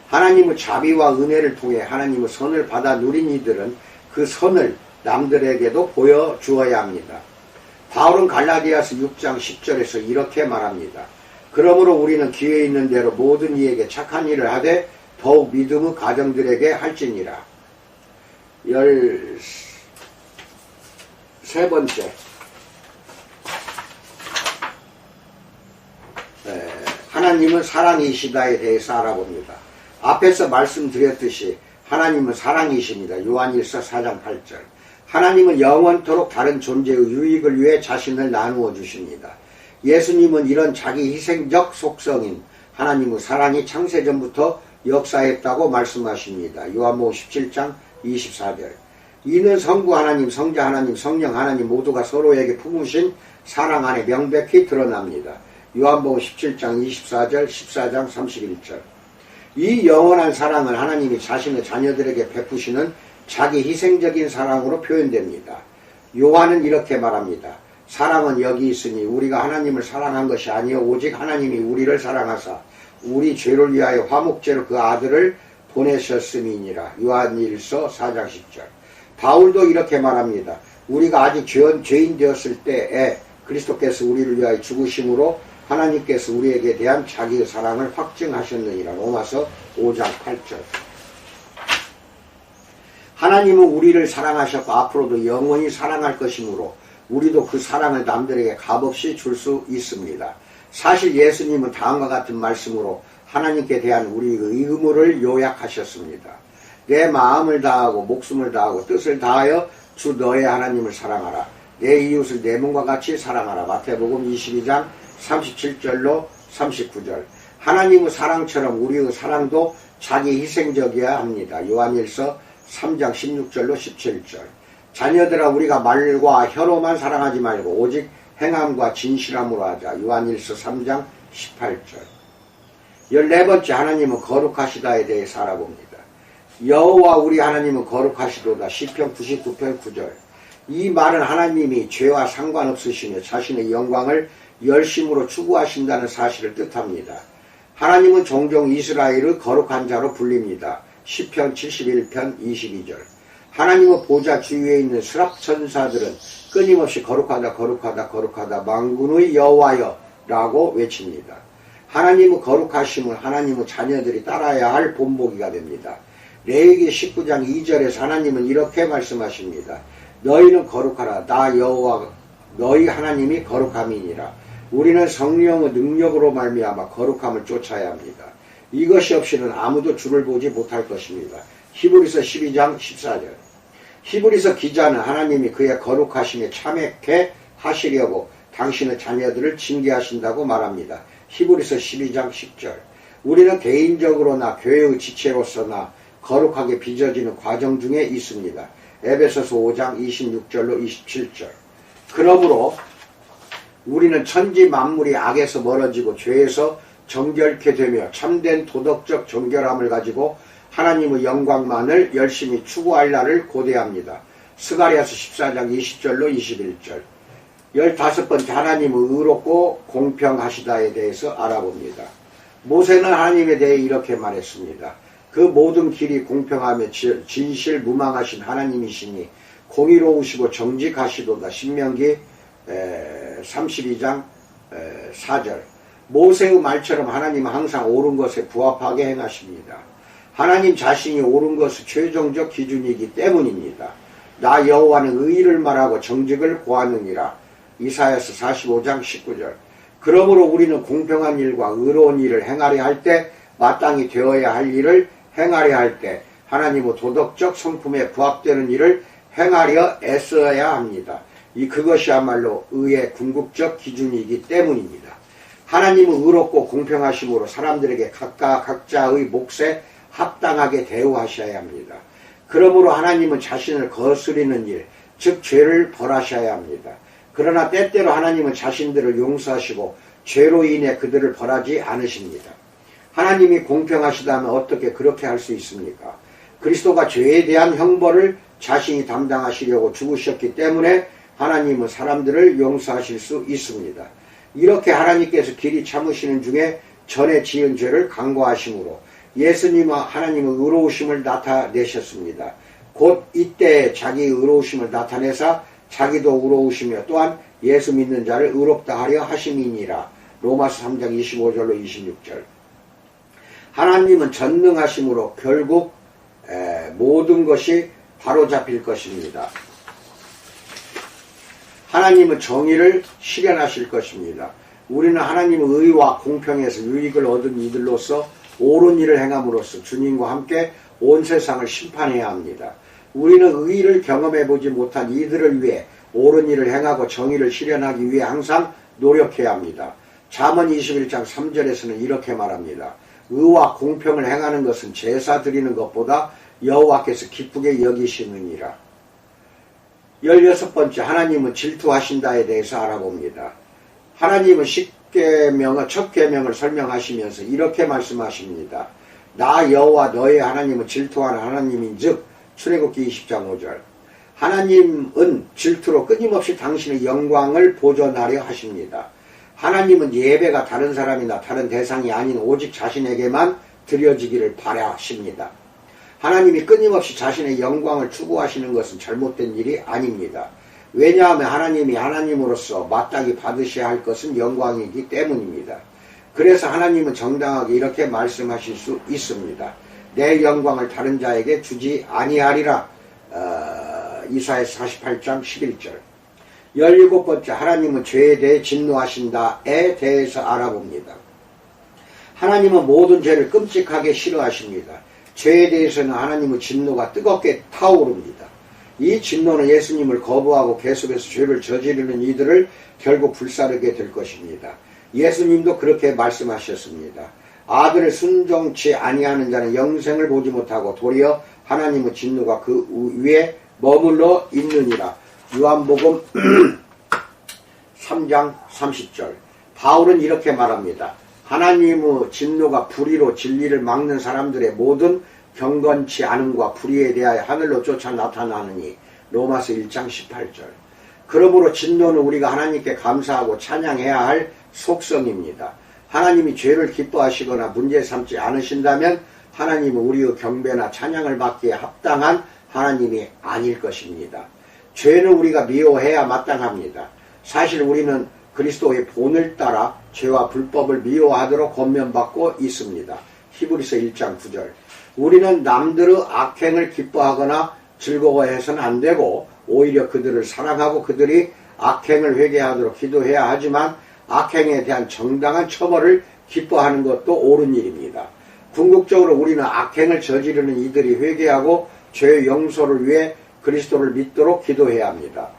하나님의 자비와 은혜를 통해 하나님의 선을 받아 누린 이들은 그 선을 남들에게도 보여주어야 합니다. 바울은 갈라디아서 6장 10절에서 이렇게 말합니다. 그러므로 우리는 기회 있는 대로 모든 이에게 착한 일을 하되 더욱 믿음의 가정들에게 할지니라. 13번째, 하나님은 사랑이시다에 대해서 알아봅니다. 앞에서 말씀드렸듯이 하나님은 사랑이십니다. 요한일서 4장 8절. 하나님은 영원토록 다른 존재의 유익을 위해 자신을 나누어 주십니다. 예수님은 이런 자기 희생적 속성인 하나님의 사랑이 창세전부터 역사했다고 말씀하십니다. 요한복음 17장 24절. 이는 성부 하나님, 성자 하나님, 성령 하나님 모두가 서로에게 품으신 사랑 안에 명백히 드러납니다. 요한복음 17장 24절, 14장 31절. 이 영원한 사랑은 하나님이 자신의 자녀들에게 베푸시는 자기 희생적인 사랑으로 표현됩니다. 요한은 이렇게 말합니다. 사랑은 여기 있으니 우리가 하나님을 사랑한 것이 아니요 오직 하나님이 우리를 사랑하사 우리 죄를 위하여 화목제로 그 아들을 보내셨음이니라. 요한일서 4장 10절. 바울도 이렇게 말합니다. 우리가 아직 죄인 되었을 때에 그리스도께서 우리를 위하여 죽으심으로 하나님께서 우리에게 대한 자기의 사랑을 확증하셨느니라. 로마서 5장 8절. 하나님은 우리를 사랑하셨고 앞으로도 영원히 사랑할 것이므로 우리도 그 사랑을 남들에게 값없이 줄 수 있습니다. 사실 예수님은 다음과 같은 말씀으로 하나님께 대한 우리의 의무를 요약하셨습니다. 내 마음을 다하고 목숨을 다하고 뜻을 다하여 주 너의 하나님을 사랑하라. 내 이웃을 내 몸과 같이 사랑하라. 마태복음 22장 37절로 39절. 하나님의 사랑처럼 우리의 사랑도 자기 희생적이어야 합니다. 요한일서 3장 16절로 17절. 자녀들아 우리가 말과 혀로만 사랑하지 말고 오직 행함과 진실함으로 하자. 요한일서 3장 18절. 14번째, 하나님은 거룩하시다에 대해서 알아봅니다. 여호와 우리 하나님은 거룩하시도다. 시편 99편 9절. 이 말은 하나님이 죄와 상관없으시며 자신의 영광을 열심으로 추구하신다는 사실을 뜻합니다. 하나님은 종종 이스라엘의 거룩한 자로 불립니다. 시편 71편 22절. 하나님의 보좌 주위에 있는 스랍 천사들은 끊임없이 거룩하다 거룩하다 거룩하다 만군의 여호와여 라고 외칩니다. 하나님의 거룩하심은 하나님의 자녀들이 따라야 할 본보기가 됩니다. 레위기 19장 2절에서 하나님은 이렇게 말씀하십니다. 너희는 거룩하라. 나 여호와 너희 하나님이 거룩함이니라. 우리는 성령의 능력으로 말미암아 거룩함을 쫓아야 합니다. 이것이 없이는 아무도 주를 보지 못할 것입니다. 히브리서 12장 14절. 히브리서 기자는 하나님이 그의 거룩하심에 참회케 하시려고 당신의 자녀들을 징계하신다고 말합니다. 히브리서 12장 10절. 우리는 개인적으로나 교회의 지체로서나 거룩하게 빚어지는 과정 중에 있습니다. 에베소서 5장 26절로 27절. 그러므로 우리는 천지 만물이 악에서 멀어지고 죄에서 정결케 되며 참된 도덕적 정결함을 가지고 하나님의 영광만을 열심히 추구할 날을 고대합니다. 스가랴서 14장 20절로 21절. 15번째, 하나님의 의롭고 공평하시다에 대해서 알아봅니다. 모세는 하나님에 대해 이렇게 말했습니다. 그 모든 길이 공평하며 진실 무망하신 하나님이시니 공의로우시고 정직하시도다. 신명기 32장 4절. 모세의 말처럼 하나님은 항상 옳은 것에 부합하게 행하십니다. 하나님 자신이 옳은 것은 최종적 기준이기 때문입니다. 나 여호와는 의의를 말하고 정직을 고하느니라. 이사야서 45장 19절. 그러므로 우리는 공평한 일과 의로운 일을 행하려 할 때 마땅히 되어야 할 일을 행하려 할 때 하나님의 도덕적 성품에 부합되는 일을 행하려 애써야 합니다. 그것이야말로 의의 궁극적 기준이기 때문입니다. 하나님은 의롭고 공평하심으로 사람들에게 각각 각자의 몫에 합당하게 대우하셔야 합니다. 그러므로 하나님은 자신을 거스리는 일, 즉 죄를 벌하셔야 합니다. 그러나 때때로 하나님은 자신들을 용서하시고 죄로 인해 그들을 벌하지 않으십니다. 하나님이 공평하시다면 어떻게 그렇게 할 수 있습니까? 그리스도가 죄에 대한 형벌을 자신이 담당하시려고 죽으셨기 때문에 하나님은 사람들을 용서하실 수 있습니다. 이렇게 하나님께서 길이 참으시는 중에 전에 지은 죄를 간과하심으로 예수님과 하나님의 의로우심을 나타내셨습니다. 곧 이때 자기의 의로우심을 나타내사 자기도 의로우시며 또한 예수 믿는 자를 의롭다 하려 하심이니라. 로마서 3장 25절로 26절. 하나님은 전능하심으로 결국 모든 것이 바로잡힐 것입니다. 하나님은 정의를 실현하실 것입니다. 우리는 하나님의 의와 공평에서 유익을 얻은 이들로서 옳은 일을 행함으로써 주님과 함께 온 세상을 심판해야 합니다. 우리는 의를 경험해보지 못한 이들을 위해 옳은 일을 행하고 정의를 실현하기 위해 항상 노력해야 합니다. 잠언 21장 3절에서는 이렇게 말합니다. 의와 공평을 행하는 것은 제사 드리는 것보다 여호와께서 기쁘게 여기시느니라. 16번째, 하나님은 질투하신다에 대해서 알아봅니다. 하나님은 첫 계명을 설명하시면서 이렇게 말씀하십니다. 나 여호와 너의 하나님은 질투하는 하나님인즉 출애굽기 20장 5절. 하나님은 질투로 끊임없이 당신의 영광을 보존하려 하십니다. 하나님은 예배가 다른 사람이나 다른 대상이 아닌 오직 자신에게만 드려지기를 바라십니다. 하나님이 끊임없이 자신의 영광을 추구하시는 것은 잘못된 일이 아닙니다. 왜냐하면 하나님이 하나님으로서 마땅히 받으셔야 할 것은 영광이기 때문입니다. 그래서 하나님은 정당하게 이렇게 말씀하실 수 있습니다. 내 영광을 다른 자에게 주지 아니하리라. 이사야서 48장 11절. 17번째, 하나님은 죄에 대해 진노하신다에 대해서 알아봅니다. 하나님은 모든 죄를 끔찍하게 싫어하십니다. 죄에 대해서는 하나님의 진노가 뜨겁게 타오릅니다. 이 진노는 예수님을 거부하고 계속해서 죄를 저지르는 이들을 결국 불사르게 될 것입니다. 예수님도 그렇게 말씀하셨습니다. 아들을 순종치 아니하는 자는 영생을 보지 못하고 도리어 하나님의 진노가 그 위에 머물러 있느니라. 요한복음 3장 30절. 바울은 이렇게 말합니다. 하나님의 진노가 불의로 진리를 막는 사람들의 모든 경건치 않음과 불의에 대하여 하늘로 쫓아 나타나느니. 로마서 1장 18절. 그러므로 진노는 우리가 하나님께 감사하고 찬양해야 할 속성입니다. 하나님이 죄를 기뻐하시거나 문제 삼지 않으신다면 하나님은 우리의 경배나 찬양을 받기에 합당한 하나님이 아닐 것입니다. 죄는 우리가 미워해야 마땅합니다. 사실 우리는 그리스도의 본을 따라 죄와 불법을 미워하도록 권면받고 있습니다. 히브리서 1장 9절. 우리는 남들의 악행을 기뻐하거나 즐거워해서는 안 되고 오히려 그들을 사랑하고 그들이 악행을 회개하도록 기도해야 하지만 악행에 대한 정당한 처벌을 기뻐하는 것도 옳은 일입니다. 궁극적으로 우리는 악행을 저지르는 이들이 회개하고 죄의 용서를 위해 그리스도를 믿도록 기도해야 합니다.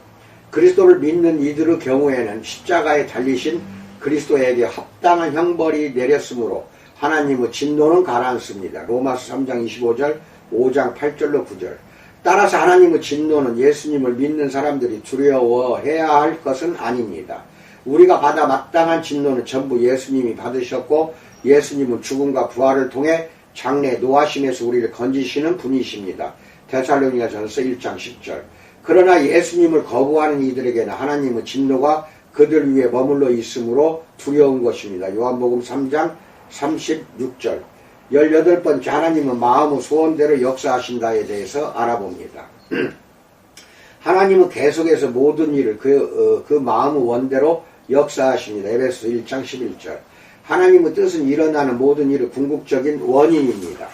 그리스도를 믿는 이들의 경우에는 십자가에 달리신 그리스도에게 합당한 형벌이 내렸으므로 하나님의 진노는 가라앉습니다. 로마서 3장 25절, 5장 8절로 9절. 따라서 하나님의 진노는 예수님을 믿는 사람들이 두려워해야 할 것은 아닙니다. 우리가 받아 마땅한 진노는 전부 예수님이 받으셨고 예수님은 죽음과 부활을 통해 장래 노하심에서 우리를 건지시는 분이십니다. 데살로니가전서 1장 10절. 그러나 예수님을 거부하는 이들에게는 하나님의 진노가 그들 위에 머물러 있으므로 두려운 것입니다. 요한복음 3장 36절. 18번째, 하나님은 마음의 소원대로 역사하신다에 대해서 알아봅니다. 하나님은 계속해서 모든 일을 그 마음의 원대로 역사하십니다. 에베소 1장 11절. 하나님의 뜻은 일어나는 모든 일의 궁극적인 원인입니다.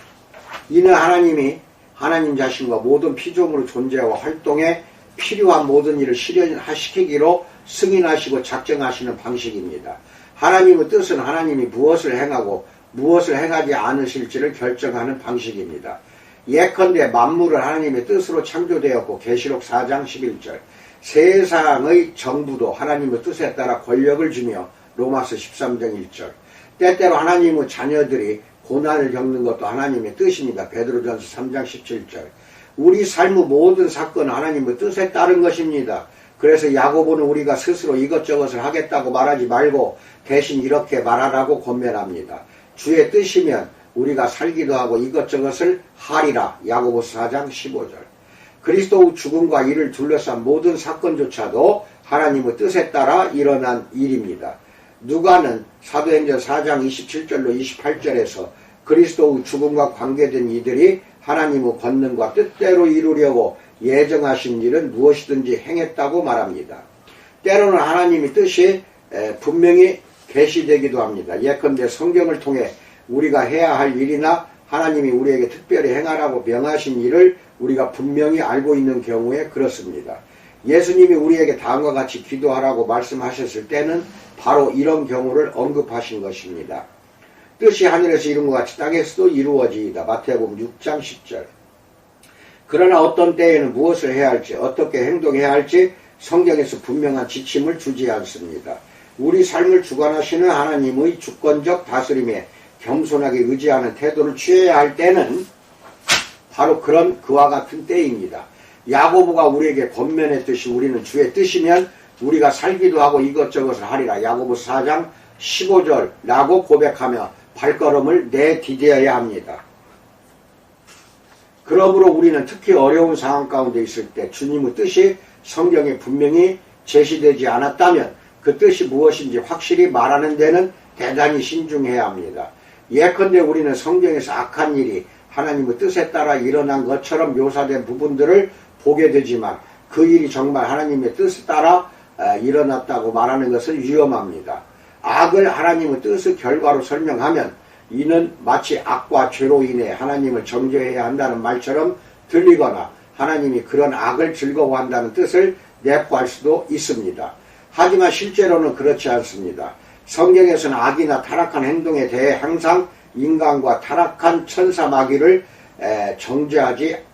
이는 하나님이 하나님 자신과 모든 피조물의 존재와 활동에 필요한 모든 일을 실현시키기로 승인하시고 작정하시는 방식입니다. 하나님의 뜻은 하나님이 무엇을 행하고 무엇을 행하지 않으실지를 결정하는 방식입니다. 예컨대 만물은 하나님의 뜻으로 창조되었고 계시록 4장 11절. 세상의 정부도 하나님의 뜻에 따라 권력을 주며 로마서 13장 1절. 때때로 하나님의 자녀들이 고난을 겪는 것도 하나님의 뜻입니다. 베드로전서 3장 17절. 우리 삶의 모든 사건은 하나님의 뜻에 따른 것입니다. 그래서 야고보는 우리가 스스로 이것저것을 하겠다고 말하지 말고 대신 이렇게 말하라고 권면합니다. 주의 뜻이면 우리가 살기도 하고 이것저것을 하리라. 야고보서 4장 15절. 그리스도의 죽음과 이를 둘러싼 모든 사건조차도 하나님의 뜻에 따라 일어난 일입니다. 누가는 사도행전 4장 27절로 28절에서 그리스도의 죽음과 관계된 이들이 하나님의 권능과 뜻대로 이루려고 예정하신 일은 무엇이든지 행했다고 말합니다. 때로는 하나님의 뜻이 분명히 계시되기도 합니다. 예컨대 성경을 통해 우리가 해야 할 일이나 하나님이 우리에게 특별히 행하라고 명하신 일을 우리가 분명히 알고 있는 경우에 그렇습니다. 예수님이 우리에게 다음과 같이 기도하라고 말씀하셨을 때는 바로 이런 경우를 언급하신 것입니다. 뜻이 하늘에서 이룬 것 같이 땅에서도 이루어지이다. 마태복음 6장 10절. 그러나 어떤 때에는 무엇을 해야 할지 어떻게 행동해야 할지 성경에서 분명한 지침을 주지 않습니다. 우리 삶을 주관하시는 하나님의 주권적 다스림에 겸손하게 의지하는 태도를 취해야 할 때는 바로 그와 같은 때입니다. 야고보가 우리에게 권면했듯이 우리는 주의 뜻이면 우리가 살기도 하고 이것저것을 하리라. 야고보서 4장 15절라고 고백하며 발걸음을 내디뎌야 합니다. 그러므로 우리는 특히 어려운 상황 가운데 있을 때 주님의 뜻이 성경에 분명히 제시되지 않았다면 그 뜻이 무엇인지 확실히 말하는 데는 대단히 신중해야 합니다. 예컨대 우리는 성경에서 악한 일이 하나님의 뜻에 따라 일어난 것처럼 묘사된 부분들을 보게 되지만 그 일이 정말 하나님의 뜻에 따라 일어났다고 말하는 것은 위험합니다. 악을 하나님의 뜻의 결과로 설명하면 이는 마치 악과 죄로 인해 하나님을 정죄해야 한다는 말처럼 들리거나 하나님이 그런 악을 즐거워한다는 뜻을 내포할 수도 있습니다. 하지만 실제로는 그렇지 않습니다. 성경에서는 악이나 타락한 행동에 대해 항상 인간과 타락한 천사 마귀를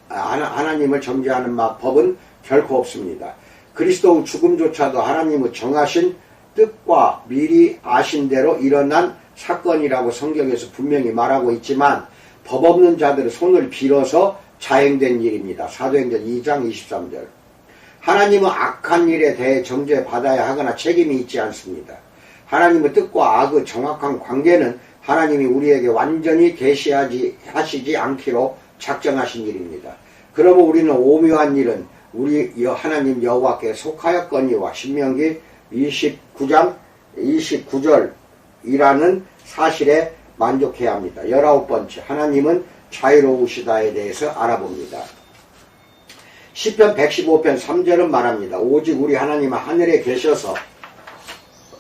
하나님을 정죄하는 법은 결코 없습니다. 그리스도의 죽음조차도 하나님의 정하신 뜻과 미리 아신 대로 일어난 사건이라고 성경에서 분명히 말하고 있지만 법 없는 자들의 손을 빌어서 자행된 일입니다. 사도행전 2장 23절. 하나님은 악한 일에 대해 정죄받아야 하거나 책임이 있지 않습니다. 하나님의 뜻과 악의 정확한 관계는 하나님이 우리에게 완전히 계시하시지 않기로 작정하신 일입니다. 그러면 우리는 오묘한 일은 우리 하나님 여호와께 속하였거니와 신명기 29장 29절이라는 사실에 만족해야 합니다. 19번째, 하나님은 자유로우시다에 대해서 알아봅니다. 시편 115편 3절은 말합니다. 오직 우리 하나님은 하늘에 계셔서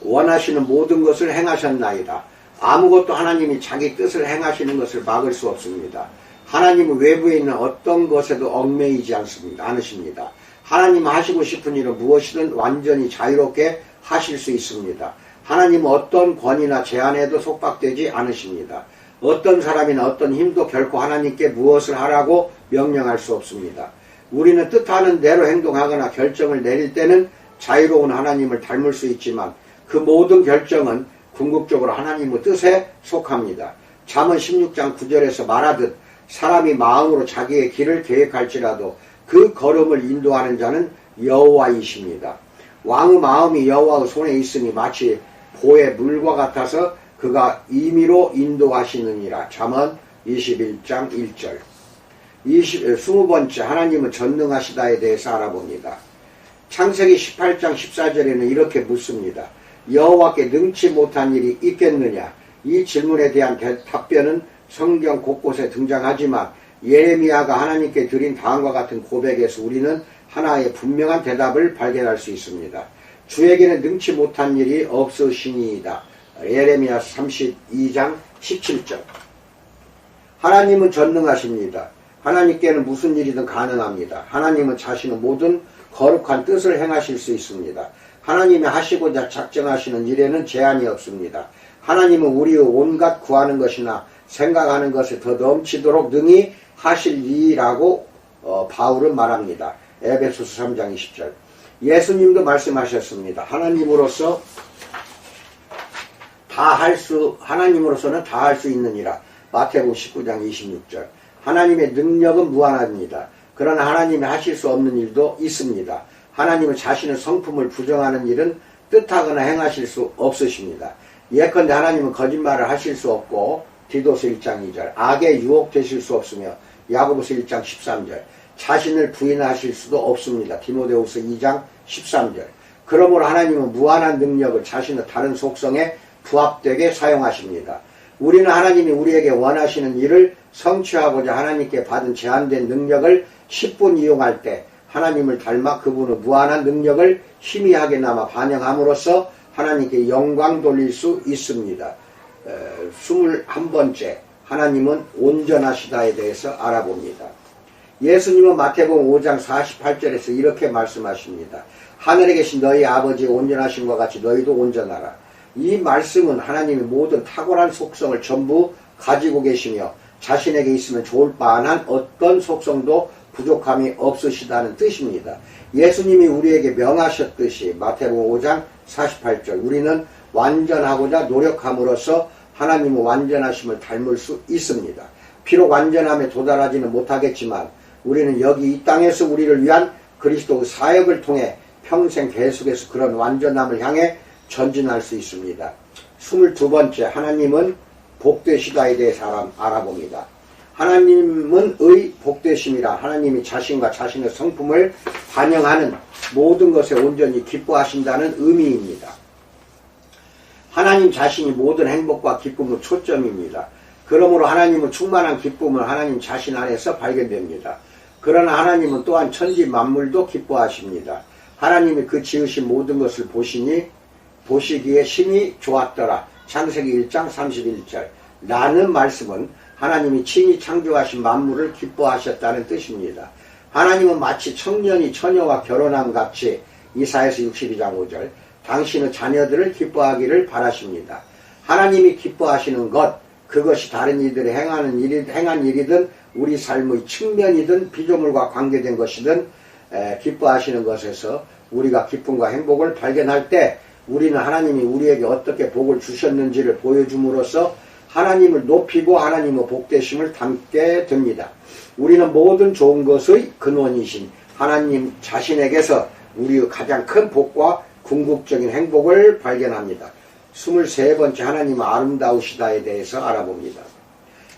원하시는 모든 것을 행하셨나이다. 아무것도 하나님이 자기 뜻을 행하시는 것을 막을 수 없습니다. 하나님은 외부에 있는 어떤 것에도 얽매이지 않으십니다. 하나님은 하시고 싶은 일은 무엇이든 완전히 자유롭게 하실 수 있습니다. 하나님은 어떤 권위나 제한에도 속박되지 않으십니다. 어떤 사람이나 어떤 힘도 결코 하나님께 무엇을 하라고 명령할 수 없습니다. 우리는 뜻하는 대로 행동하거나 결정을 내릴 때는 자유로운 하나님을 닮을 수 있지만 그 모든 결정은 궁극적으로 하나님의 뜻에 속합니다. 잠언 16장 9절에서 말하듯 사람이 마음으로 자기의 길을 계획할지라도 그 걸음을 인도하는 자는 여호와이십니다. 왕의 마음이 여호와의 손에 있으니 마치 보의 물과 같아서 그가 임의로 인도하시느니라. 잠언 21장 1절. 20번째, 하나님은 전능하시다에 대해서 알아봅니다. 창세기 18장 14절에는 이렇게 묻습니다. 여호와께 능치 못한 일이 있겠느냐? 이 질문에 대한 답변은 성경 곳곳에 등장하지만 예레미야가 하나님께 드린 다음과 같은 고백에서 우리는 하나의 분명한 대답을 발견할 수 있습니다. 주에게는 능치 못한 일이 없으시니이다. 예레미야 32장 17절. 하나님은 전능하십니다. 하나님께는 무슨 일이든 가능합니다. 하나님은 자신의 모든 거룩한 뜻을 행하실 수 있습니다. 하나님이 하시고자 작정하시는 일에는 제한이 없습니다. 하나님은 우리의 온갖 구하는 것이나 생각하는 것을 더 넘치도록 능히 하실 이라고 바울은 말합니다. 에베소서 3장 20절. 예수님도 말씀하셨습니다. 하나님으로서 하나님으로서는 다 할 수 있느니라. 마태복음 19장 26절. 하나님의 능력은 무한합니다. 그러나 하나님이 하실 수 없는 일도 있습니다. 하나님은 자신의 성품을 부정하는 일은 뜻하거나 행하실 수 없으십니다. 예컨대 하나님은 거짓말을 하실 수 없고 디도서 1장 2절, 악에 유혹되실 수 없으며 야고보서 1장 13절, 자신을 부인하실 수도 없습니다. 디모데후서 2장 13절. 그러므로 하나님은 무한한 능력을 자신의 다른 속성에 부합되게 사용하십니다. 우리는 하나님이 우리에게 원하시는 일을 성취하고자 하나님께 받은 제한된 능력을 10분 이용할 때 하나님을 닮아 그분의 무한한 능력을 희미하게 남아 반영함으로써 하나님께 영광 돌릴 수 있습니다. 21번째, 하나님은 온전하시다에 대해서 알아봅니다. 예수님은 마태복음 5장 48절에서 이렇게 말씀하십니다. 하늘에 계신 너희 아버지의 온전하신 것 같이 너희도 온전하라. 이 말씀은 하나님의 모든 탁월한 속성을 전부 가지고 계시며 자신에게 있으면 좋을 바한 어떤 속성도 부족함이 없으시다는 뜻입니다. 예수님이 우리에게 명하셨듯이 마태복음 5장 48절, 우리는 완전하고자 노력함으로써 하나님의 완전하심을 닮을 수 있습니다. 비록 완전함에 도달하지는 못하겠지만 우리는 여기 이 땅에서 우리를 위한 그리스도의 사역을 통해 평생 계속해서 그런 완전함을 향해 전진할 수 있습니다. 22번째, 하나님은 복되시다에 대해서 알아봅니다. 하나님은 복되심이라 하나님이 자신과 자신의 성품을 반영하는 모든 것에 온전히 기뻐하신다는 의미입니다. 하나님 자신이 모든 행복과 기쁨의 초점입니다. 그러므로 하나님은 충만한 기쁨은 하나님 자신 안에서 발견됩니다. 그러나 하나님은 또한 천지 만물도 기뻐하십니다. 하나님이 그 지으신 모든 것을 보시기에 심히 좋았더라. 창세기 1장 31절. 라는 말씀은 하나님이 친히 창조하신 만물을 기뻐하셨다는 뜻입니다. 하나님은 마치 청년이 처녀와 결혼함 같이 이사야서 62장 5절 당신의 자녀들을 기뻐하기를 바라십니다. 하나님이 기뻐하시는 것, 그것이 다른 이들이 행한 일이든 우리 삶의 측면이든 피조물과 관계된 것이든 기뻐하시는 것에서 우리가 기쁨과 행복을 발견할 때 우리는 하나님이 우리에게 어떻게 복을 주셨는지를 보여줌으로써 하나님을 높이고 하나님의 복되심을 담게 됩니다. 우리는 모든 좋은 것의 근원이신 하나님 자신에게서 우리의 가장 큰 복과 궁극적인 행복을 발견합니다. 23번째, 하나님은 아름다우시다에 대해서 알아봅니다.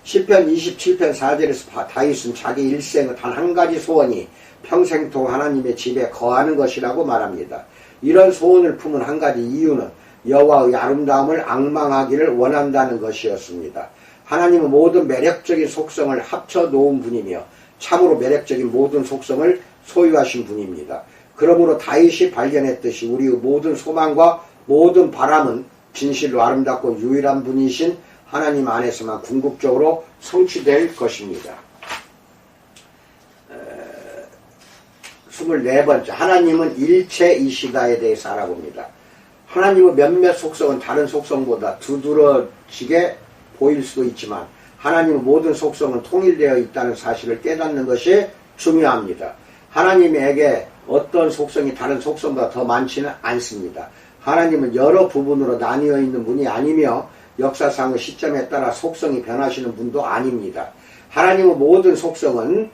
시편 27편 4절에서 다윗은 자기 일생의 단 한 가지 소원이 평생토록 하나님의 집에 거하는 것이라고 말합니다. 이런 소원을 품은 한 가지 이유는 여호와의 아름다움을 앙망하기를 원한다는 것이었습니다. 하나님은 모든 매력적인 속성을 합쳐 놓은 분이며 참으로 매력적인 모든 속성을 소유하신 분입니다. 그러므로 다윗이 발견했듯이 우리의 모든 소망과 모든 바람은 진실로 아름답고 유일한 분이신 하나님 안에서만 궁극적으로 성취될 것입니다. 24번째, 하나님은 일체이시다에 대해서 알아봅니다. 하나님의 몇몇 속성은 다른 속성보다 두드러지게 보일 수도 있지만 하나님의 모든 속성은 통일되어 있다는 사실을 깨닫는 것이 중요합니다. 하나님에게 어떤 속성이 다른 속성보다 더 많지는 않습니다. 하나님은 여러 부분으로 나뉘어 있는 분이 아니며 역사상의 시점에 따라 속성이 변하시는 분도 아닙니다. 하나님의 모든 속성은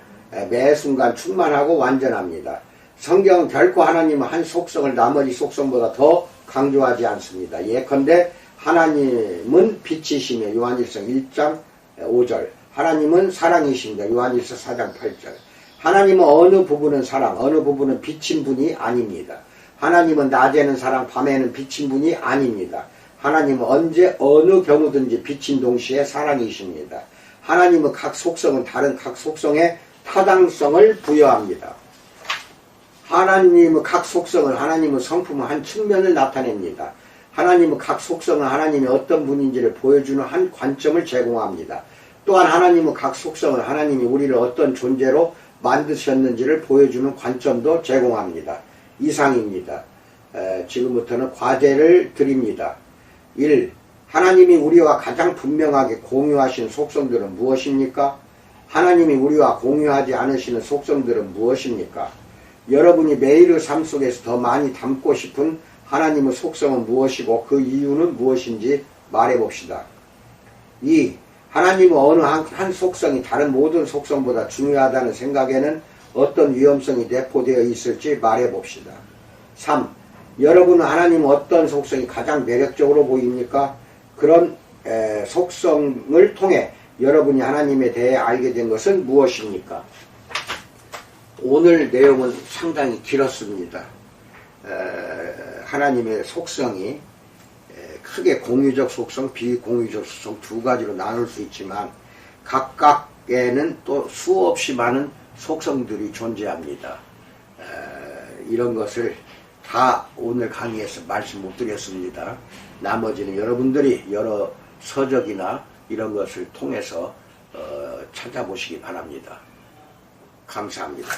매 순간 충만하고 완전합니다. 성경은 결코 하나님은 한 속성을 나머지 속성보다 더 강조하지 않습니다. 예컨대 하나님은 빛이시며 요한일서 1장 5절, 하나님은 사랑이십니다. 요한일서 4장 8절. 하나님은 어느 부분은 사랑, 어느 부분은 빛인 분이 아닙니다. 하나님은 낮에는 사랑, 밤에는 빛인 분이 아닙니다. 하나님은 언제 어느 경우든지 빛인 동시에 사랑이십니다. 하나님은 각 속성은 다른 각 속성에 타당성을 부여합니다. 하나님의 각 속성을 하나님의 성품의 한 측면을 나타냅니다. 하나님의 각 속성은 하나님이 어떤 분인지를 보여주는 한 관점을 제공합니다. 또한 하나님의 각 속성은 하나님이 우리를 어떤 존재로 만드셨는지를 보여주는 관점도 제공합니다. 이상입니다. 지금부터는 과제를 드립니다. 1. 하나님이 우리와 가장 분명하게 공유하신 속성들은 무엇입니까? 하나님이 우리와 공유하지 않으시는 속성들은 무엇입니까? 여러분이 매일의 삶 속에서 더 많이 담고 싶은 하나님의 속성은 무엇이고 그 이유는 무엇인지 말해봅시다. 2. 하나님은 어느 한 속성이 다른 모든 속성보다 중요하다는 생각에는 어떤 위험성이 내포되어 있을지 말해봅시다. 3. 여러분은 하나님은 어떤 속성이 가장 매력적으로 보입니까? 그런 속성을 통해 여러분이 하나님에 대해 알게 된 것은 무엇입니까? 오늘 내용은 상당히 길었습니다. 하나님의 속성이 크게 공유적 속성, 비공유적 속성 두 가지로 나눌 수 있지만 각각에는 또 수없이 많은 속성들이 존재합니다. 이런 것을 다 오늘 강의에서 말씀 못 드렸습니다. 나머지는 여러분들이 여러 서적이나 이런 것을 통해서 찾아보시기 바랍니다. 감사합니다.